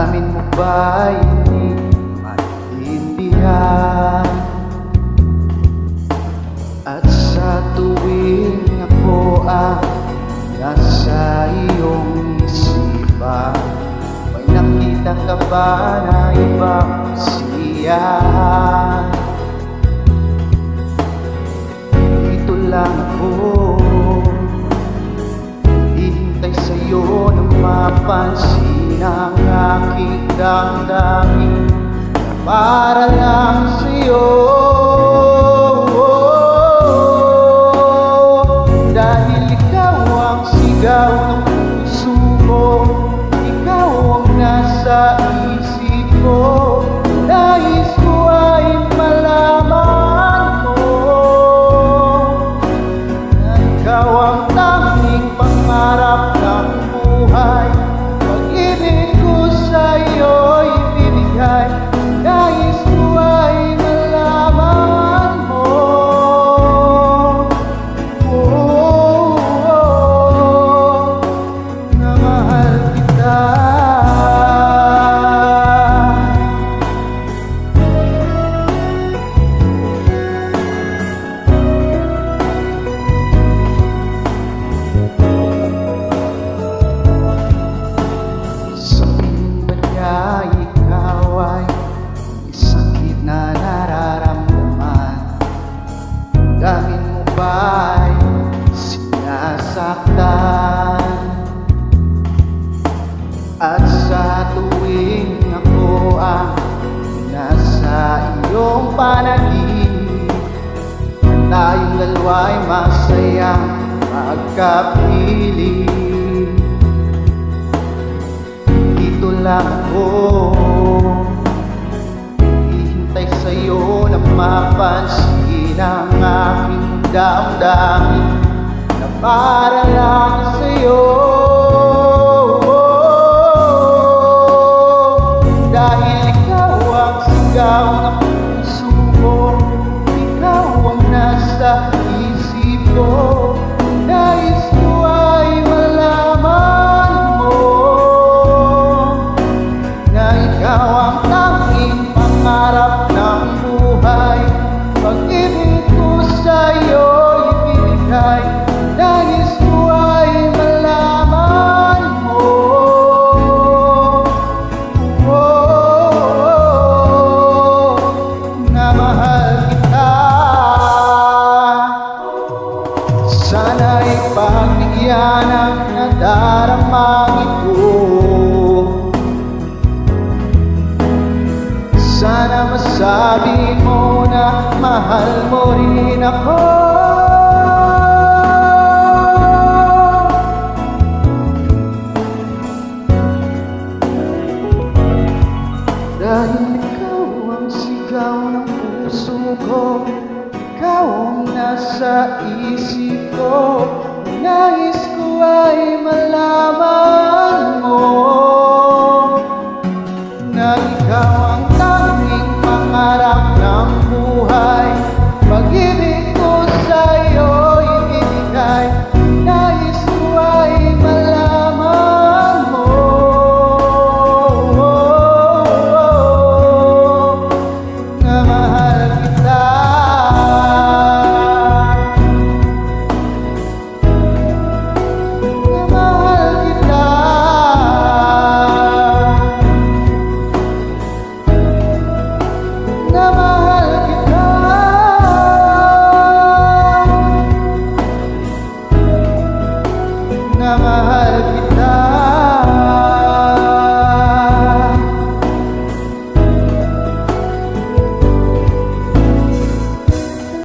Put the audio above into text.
Damdamin mo ba hindi maintindihan? At sa tuwing ako ang nasa iyong isipan, may nakita ka ba na ibang siyahan? Dito lang ako, hihintay sa'yo na mapansin ang aking damdamin na para lang sa'yo. Dahil ikaw ang sigaw ng puso ko, ikaw ang nasa isip ko. Nais ko ay malaman mo na ikaw ang tanging pangarap ng buhay. Pag-ibig ko sa'yo'y ibibigay. Nais ko ay malaman mo na mahal kita. Sabihin ba niya ikaw ay may sakit na nararamdaman? Dahil mo ba'y sinasaktan? At sa tuwing ako ang nasa iyong panaginip, tayong dalawa'y masayang magkapiling. Dito lang ako, hihintay sa'yo na mapansin ang aking damdamin na para lang sa'yo. Dahil ikaw ang sigaw ng puso ko, ikaw ang nasa isip ko. Nais ko ay malaman mo na ikaw ang tanging pangarap ng buhay. Pag-ibig ko sa'yo ibibigay. Nais ko ay malaman mo na mahal kita. Sana'y pagbigyan ang nadaramang ito. Sana masabi mo na mahal mo rin ako. Dahil ikaw ang sigaw ng puso ko, ikaw ang nasa isip ko. Nais ko ay malaman mo na ikaw